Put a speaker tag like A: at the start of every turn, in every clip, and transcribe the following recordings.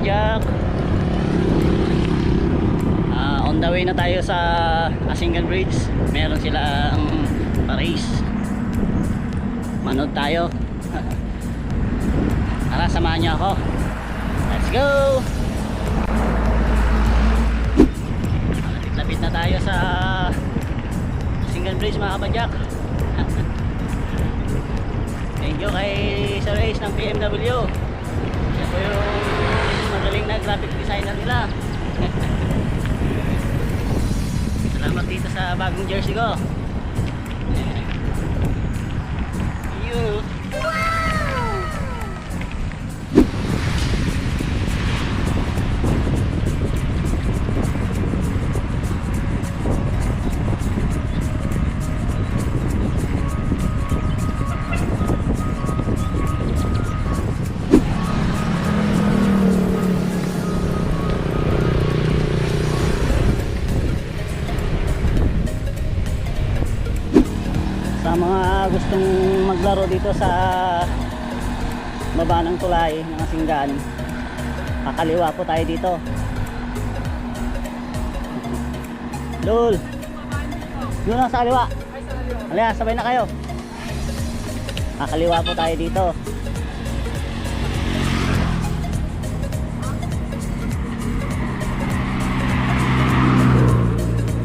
A: kapadyak. On the way na tayo sa Asingan Bridge. Meron silang pa-race. Manood tayo. Tara, samahan niyo ako. Let's go! Lapit na tayo sa Asingan Bridge, mga kapadyak. Thank you kay Sir Ace ng BMW. Siya po yung magaling na graphic designer nila. Salamat dito sa bagong jersey ko. You. Sa mga gustong maglaro dito sa baba ng tulay ng Asinggan, kakaliwa po tayo dito. Dul, doon lang sa kaliwa. Halika, sabay na kayo. Kakaliwa po tayo dito.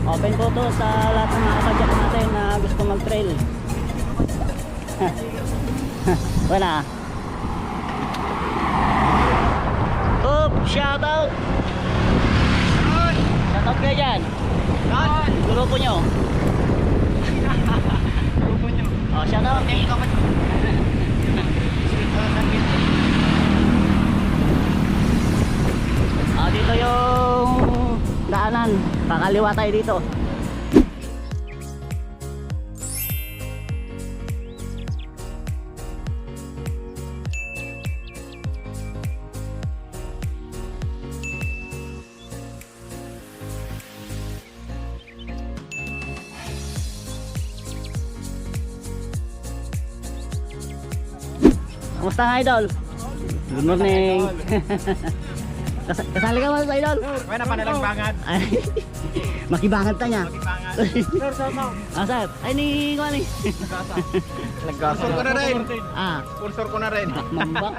A: Open po to sa lahat ng mga kapadyak natin na gusto mag-trail. Wala. Up, shout out. Shout out kayo dyan. Grupo nyo. Oh, shout out. Dito yung daanan. Kakaliwa tayo dito. Kamusta nga, idol? Good morning. Kasali ka mga idol?
B: May napanalang bangat.
A: Makibangat ta niya.
B: Sir, sir, no.
A: Sir. Ay, ni Kwani.
B: Sponsor ko na rin. Sponsor ko na rin.
A: Mamba.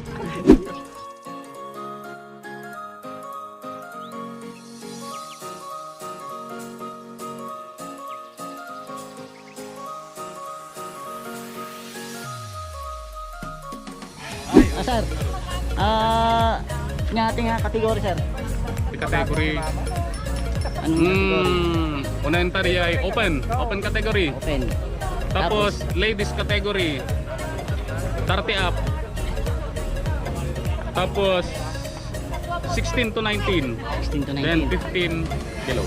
A: Sir. Nga ating kategory, sir.
C: Kategory
A: Anong kategory?
C: unang ay open category.
A: Open.
C: Tapos ladies category 30 up. Tapos 16 to 19.
A: 16 to 19.
C: Then 15 below.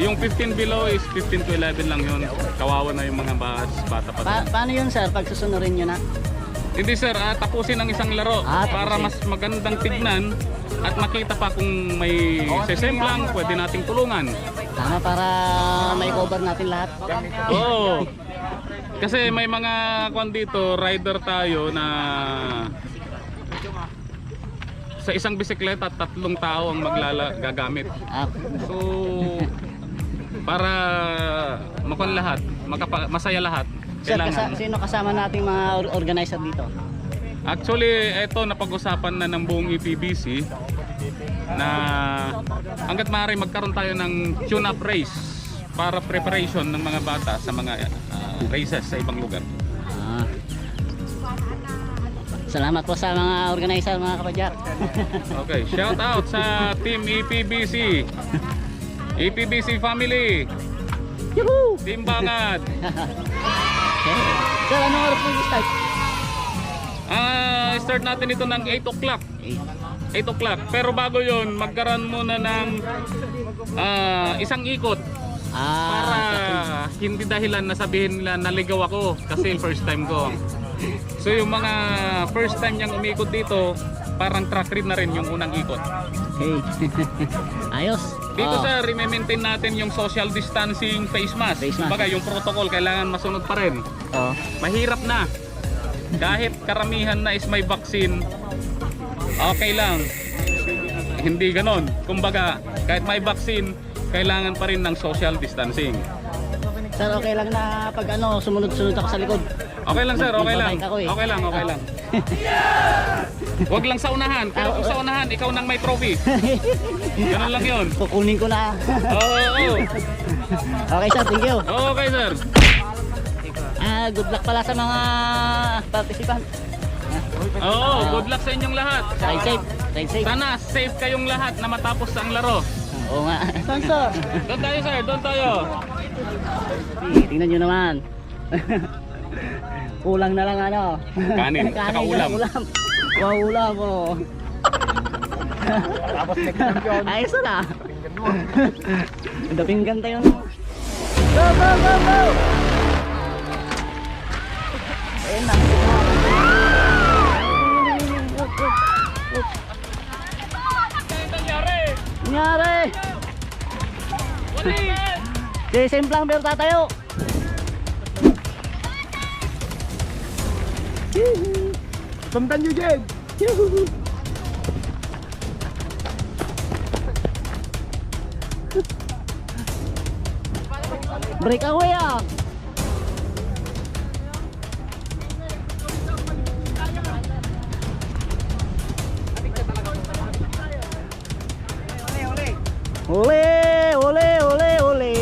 C: Yung 15 below is 15 to 11 lang yun. Kawawa na yung mga bata pa.
A: Paano yun, sir? Pag susunurin nyo na?
C: Hindi sir, tapusin ang isang laro para
A: tapusin.
C: mas magandang tignan at makita pa kung may sesemplang pwede nating tulungan.
A: Tama, para may cover natin lahat.
C: Oo. Kasi may mga kwan dito, rider tayo na sa isang bisikleta 3 tao ang gagamit. So para makon lahat, masaya lahat.
A: Sir, sino kasama nating mga organizer dito?
C: Actually, ito napag-usapan na ng buong EPBC na hanggat maaari magkaroon tayo ng tune-up race para preparation ng mga bata sa mga races sa ibang lugar.
A: Salamat po sa mga organizer, mga kapadyak.
C: Okay, shout out sa Team EPBC. EPBC family.
A: Yuhu!
C: Team Bangat.
A: Sir, anong oras mo start?
C: Start natin ito ng 8 o'clock. 8 o'clock. Pero bago yon, magkaroon muna ng isang ikot. Para hindi dahilan na sabihin nila naligaw ako kasi first time ko. So yung mga first time niyang umikot dito, parang track read na rin yung unang ikot.
A: Okay. Ayos.
C: Dito sir, i-maintain natin yung social distancing face mask. Baga yung protocol kailangan masunod pa rin. Mahirap na. Kahit karamihan na is may vaccine, okay lang. hindi ganon. Kumbaga, kahit may vaccine, kailangan pa rin ng social distancing.
A: Sir, okay lang na pag ano, sumunod-sunod ako sa likod.
C: Okay lang sir, okay lang.
A: Magbabike ako eh.
C: Okay lang, okay lang. Huwag lang sa unahan. Pero kung sa unahan, ikaw nang may trophy. Ganun lang yun.
A: Kukunin ko na.
C: Oo.
A: Okay sir, thank you.
C: Okay sir.
A: Good luck pala sa mga participant.
C: Oo, good luck sa inyong lahat.
A: Ride safe. Ride safe.
C: Sana safe kayong lahat na matapos ang laro.
A: Oo nga. Saan sir?
C: Doon tayo sir, doon tayo.
A: Tingnan nyo naman. Kulang na lang ano.
C: Kanin, saka ulam.
A: Wow, ulam oh.
B: Tapos next champion.
A: Ayos na. Daping ganta yun. Go, go, go, go! Ayun na. Nangyari! Sisimplang pero tatayo.
B: Sundan nyo, Jed!
A: Breakaway ah! Ole, ole, ole, ole.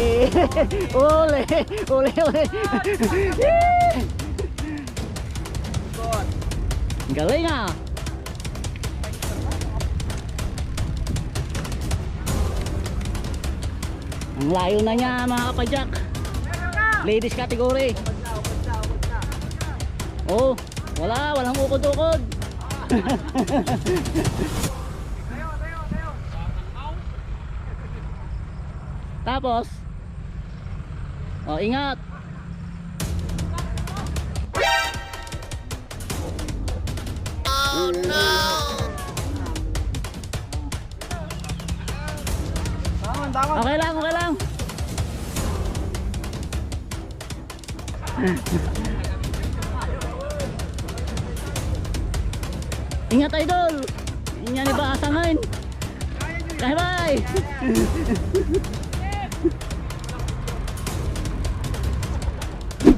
A: Ole, ole, ole. Galing ah. Ang layo na niya mga kapadyak. Ladies category. Oh, walang ukod-ukod. Tapos, oh ingat. Oh no. Okay lang, okay lang. Ingat idol. Inya ni ba asangan? Bye bye.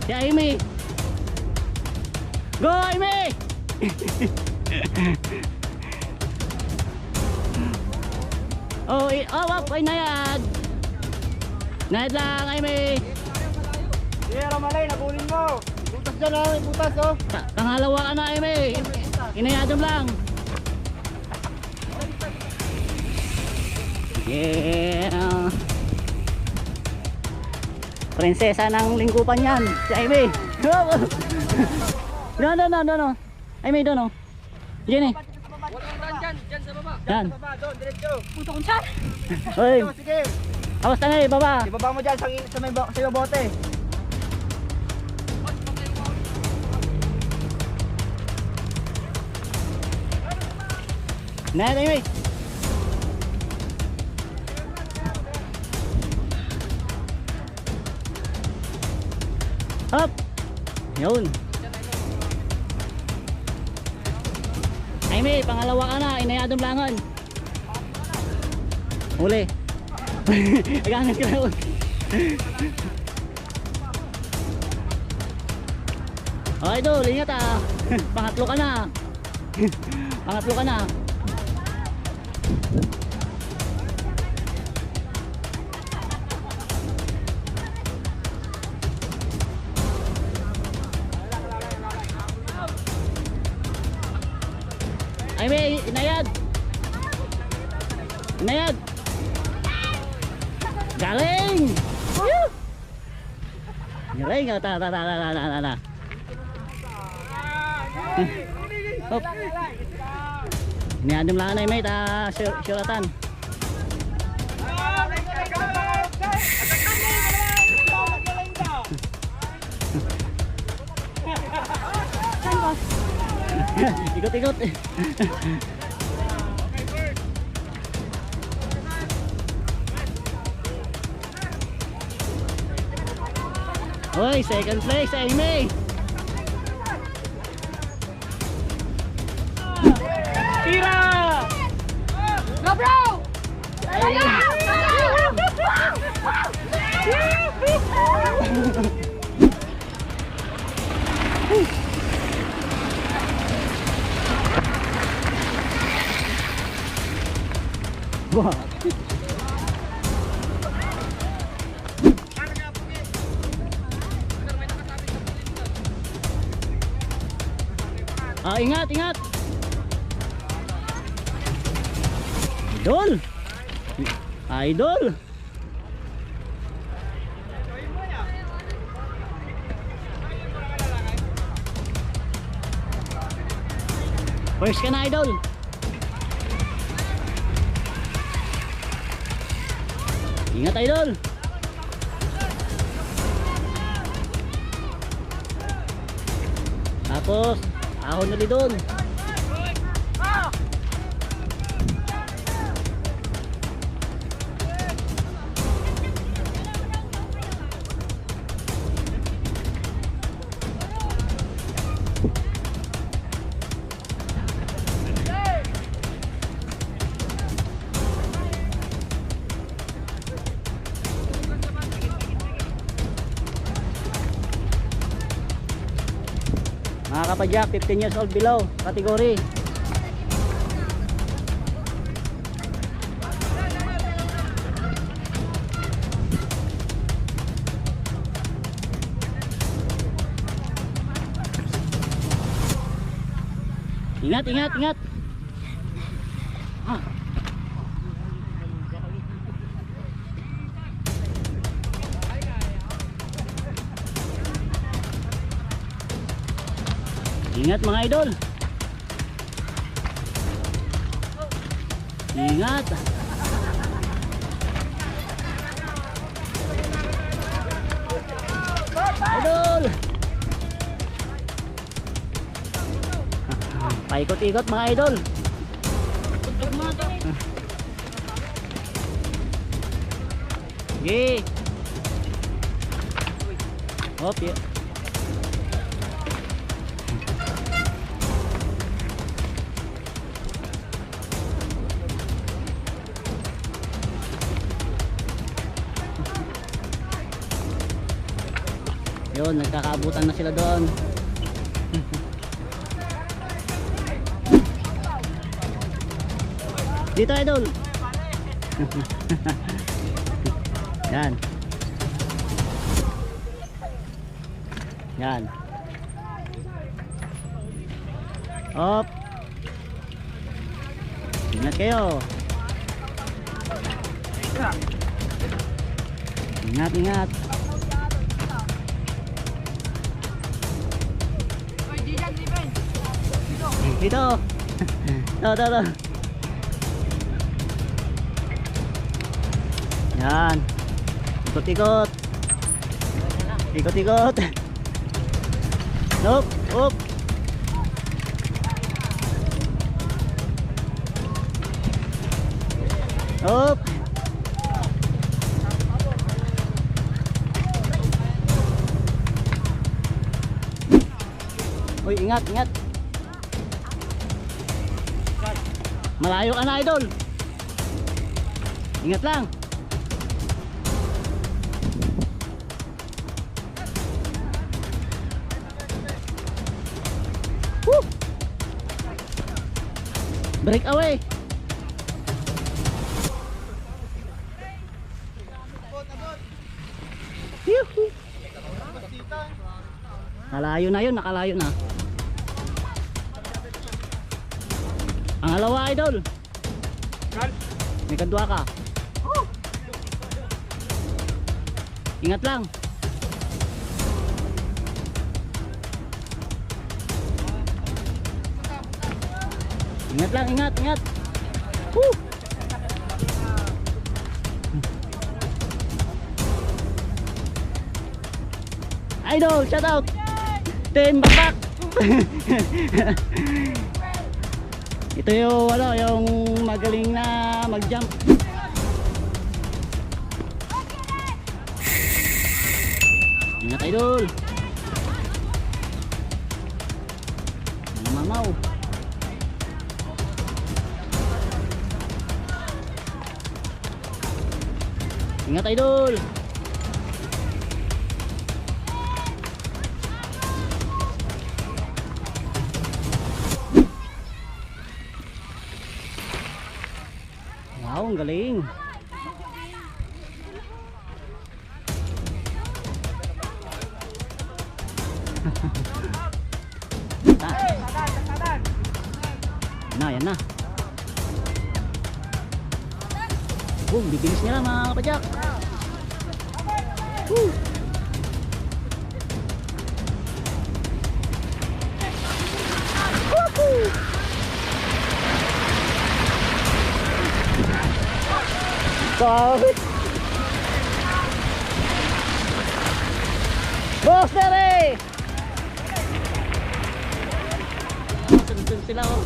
A: Si Amy. Go Amy. Oh, wap, ay nayad. Nayad lang Amy.
B: Sige, Ramalay, nakunin mo! Butas dyan oh, butas oh!
A: Pangalawa ka na Amy. Inayadom lang. Yeah. Prinsesa ng lingkupan yan, si Amy. No. Amy, doon oh. Diyan eh.
B: Dyan sa baba!
A: Yan.
B: Sa baba, doon, diretso!
D: Punta kong chan.
A: Oy,
B: Sige!
A: awas na eh, baba.
B: Ibaba mo dyan sa iyo bote!
A: Nayad Amy. Hop. Yun. Amy, pangalawa ka na, inayadong langan. Huli. Agangan ka na yun. Okay idol, ingat ah. Pangatlo ka na. Pangatlo ka na. Ay may inayad. Inayad. Galing. Woo! Galing. Ta. Hop. Inayadom lang na may ta suratan. Ikot-ikot. Oy, second place, Amy.
C: Tira!
D: Go bro!
A: Wah. Ah, ingat, ingat. Idol. Idol. First ka na, idol. Ingat, idol. Tapos, ahon ulit doon. Mga kapadyak, 15 years old below, category. Ingat, ingat, ingat. Ah. Ingat mga idol. Ingat. Idol. Paikot-ikot mga idol. Sige. Hop, ya. Yun, nagkakaabutan na sila doon. Dito, idol. Yan. Yan. Hop. Ingat kayo. Ingat, ingat. Dito. Dito. Yan. Ikot-ikot. Ikot-ikot. Hop, hop. Hop. Uy, ingat, ingat. Malayo ka na, idol. Ingat lang. Woo! Break away. Yuhu. Nakalayo na yun, nakalayo na. Pangalawa, idol. May kadwa ka. Ingat lang. Ingat lang, ingat, ingat. Woo! Idol, shout out. Team Bakbak. Ito yung ano, yung magaling na mag-jump. Ingat, idol. Mamaw. Ingat, idol. Wow, ang galing. Yan na. Boom, bibilis niya lang mga kapadyak. Woo! Woohoo! Sorry. Boss Derry! Sunod sila oh.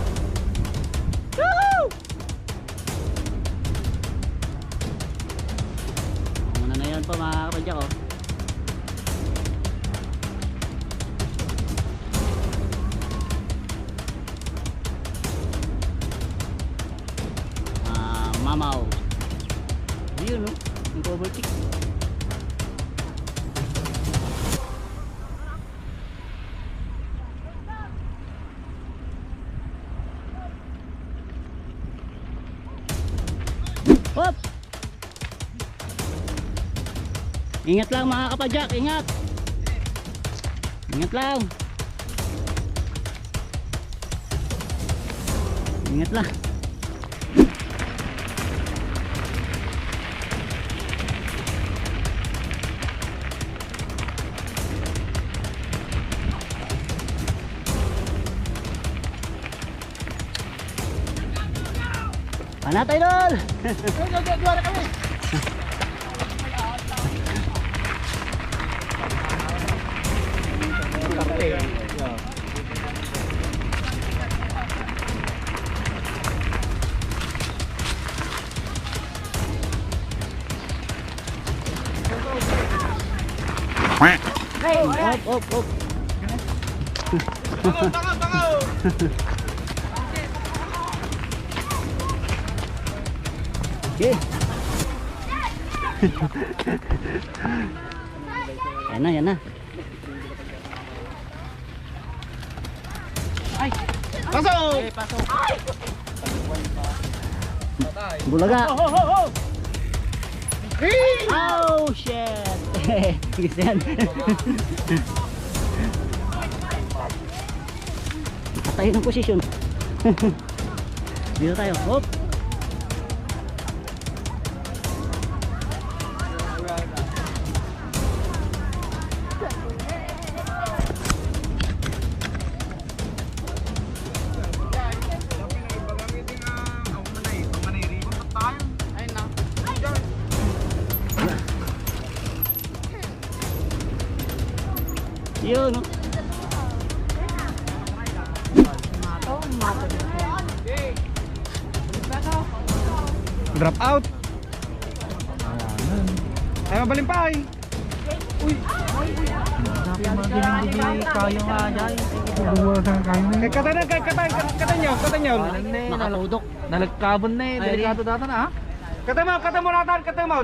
A: Woohoo! Muna na yan po mga kapadyak oh. Mamaw. Ayun no, yung overtake. Hop! Ingat lang mga kapadyak, ingat! Ingat lang! Ingat lang! Panatay dol!
B: Juara kami.
A: Op.
B: Tangaw.
A: Okay. Yan na. Ay!
B: Pasok!
A: Bulaga!
B: Oh!
A: Oh shit! Gusto yan. Tayo ng posisyon. Dito tayo. Hop! Yun, no?
B: Drop out. Ay, mabalimpay. Uy.
D: Kayo nga dyan.
B: Kata nyo.
A: Nakatudok.
D: Nalagkabon na eh. Delikado data na ha.
B: Kata mo natan, kata mo.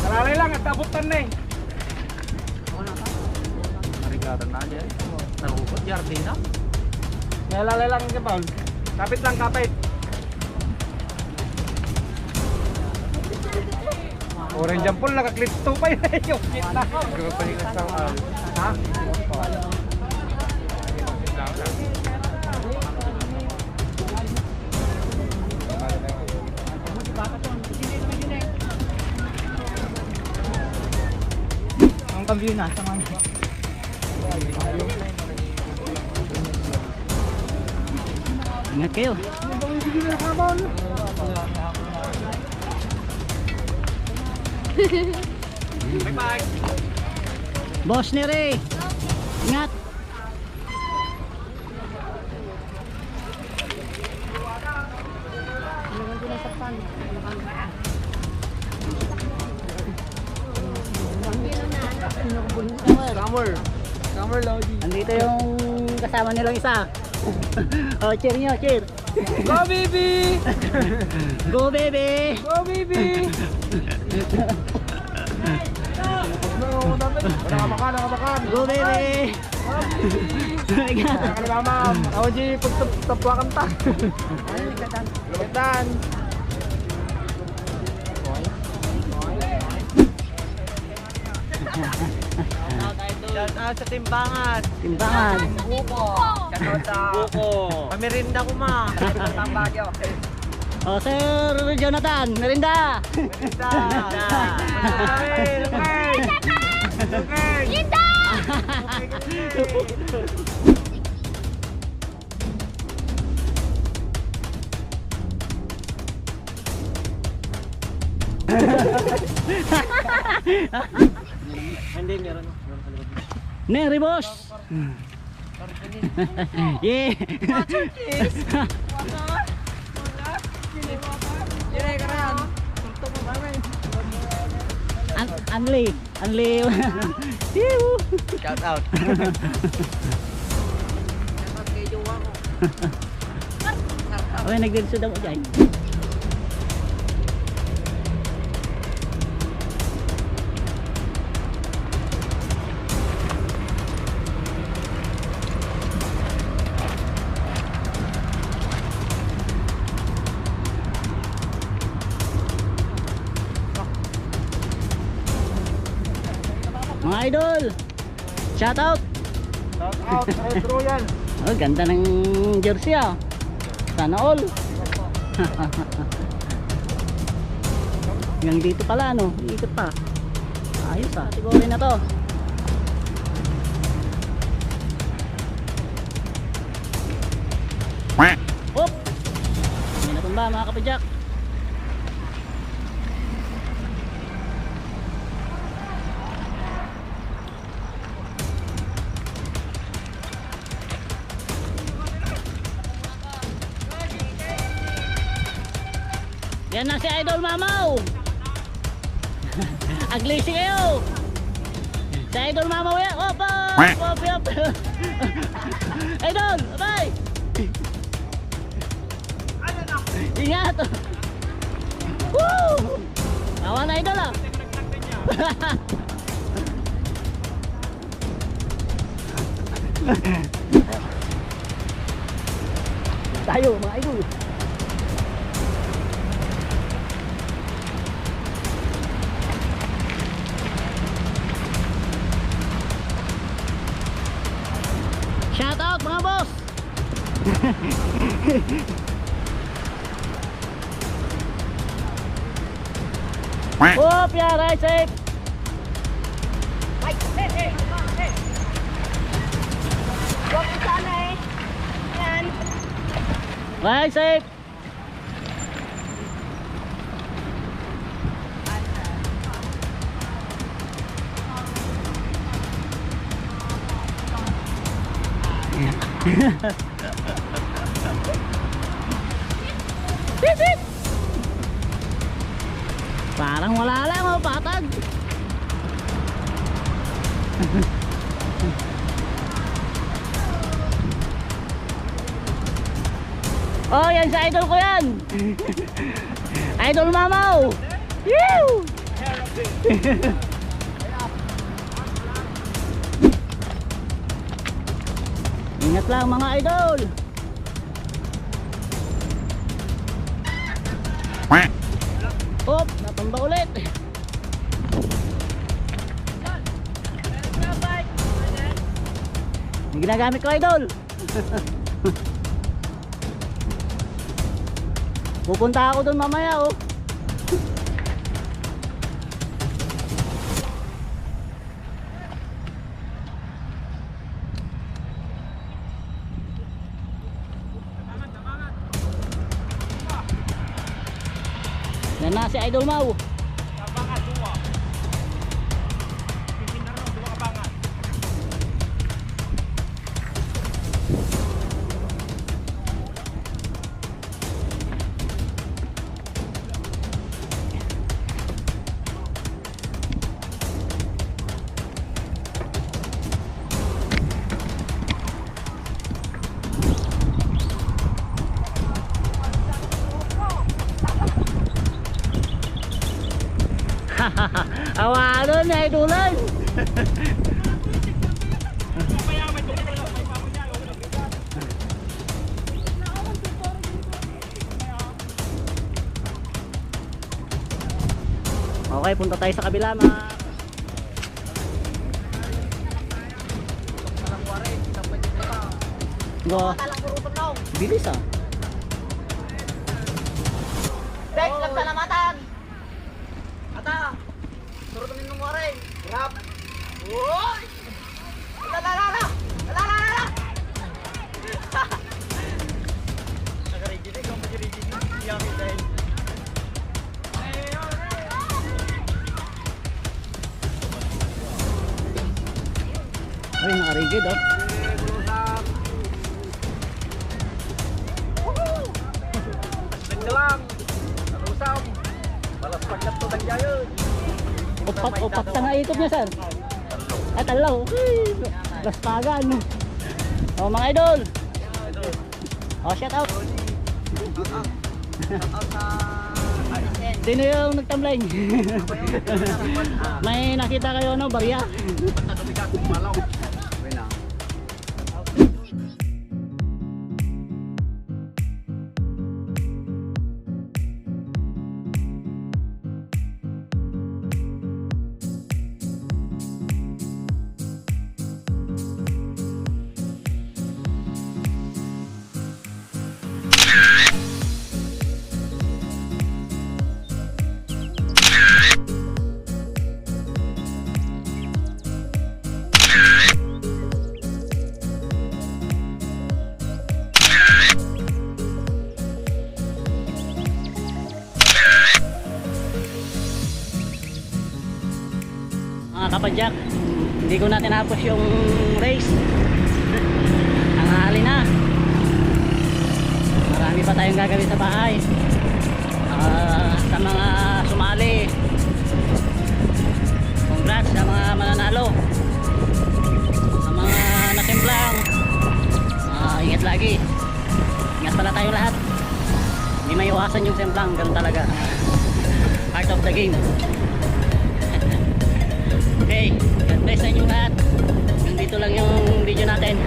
B: Kalalay lang at tabutan na eh.
D: Narigatan na dyan. Narupot, yardin na.
B: Kalalay lang ka Paul. Kapit lang, kapit. Orange ang pool, naka-clip 2 pa yun eh. Yung kit na. Ha?
D: Ang kambyo na. Sa mga.
A: Ingat kayo.
B: Bye-bye.
A: Boss Nere. Ingat.
D: Camera Lodi.
A: Andito yung kasama nilang isa. Oh, cheer nyo, cheer.
B: Go baby!
A: Go baby!
B: Go baby! Nakamakan.
A: Go baby! Oh my God.
B: Nakamakan mama. Ako di pagtapwakan ta. Lumitan. Shout out sa timbangan.
A: Timbangan.
B: Buko. Shout out sa Buko. Pamirinda ko ma. Ang bagyo.
A: Oh, Sir Jonathan, merinda.
B: Merinda. Okay.
E: Linda!
B: Hindi, meron.
A: Neri boss. Yeah. Anli.
B: Shout out.
A: Okay, nagdirsod ako dyan. Mga idol, shout out.
B: Shout out. Retro yan.
A: Oh, ganda ng jersey ah. Sana all. Hanggang dito pala no, ikot pa. Ayos ah, siguro na to. Hop! May natumba mga kapadyak. Yan na si Idol Mamaw. Aglisi kayo. Si Idol Mamaw yan. Opa! Idol, bye! Ingat! Woo! Awan na Idol ah. Tayo mga Idol. Shout out mga boss. Whoop, yeah, right safe.
E: Huwag mo sana eh. Yan.
A: Right safe. Beep, beep. Parang wala lang oh, patag. Oh, yan si idol ko yan. Idol Mamaw. Woo! Ingat lang mga idol. Hop, natumba ulit. Yung ginagamit ko idol. Pupunta ako doon mamaya oh. Yan na si Idol Mau. Awalo na idulan. Okay, punta tayo sa kabila, mga. Go. Bilis ah.
E: Dex, nagsalamatan!
B: Ata! Turutunin mo mo rin! Grab! Uy!
E: Lalalala! Lalalala!
B: Naka-rigid eh, kung mag-rigid yummy dahil.
A: Ay, nakarigid oh.
B: Ganda lang! Natusam! Balas pagkat to ng gayon!
A: Upat na nga ikot niya, sir. At alaw. Laspagan. Oh, mga idol. Oh, shout out. Sino yung nagtamlay? May nakita kayo no, barya? Mga kapadyak, hindi ko na tinapos yung race. Tanghali na. Marami pa tayong gagawin sa bahay. Sa mga sumali, congrats sa mga mananalo. Sa mga natimblang, ingat lagi. Ingat pala tayo lahat. Hindi may iwasan yung semplang, ganun talaga. Part of the game. Okay, God bless sa inyo lahat. Dito lang yung video natin.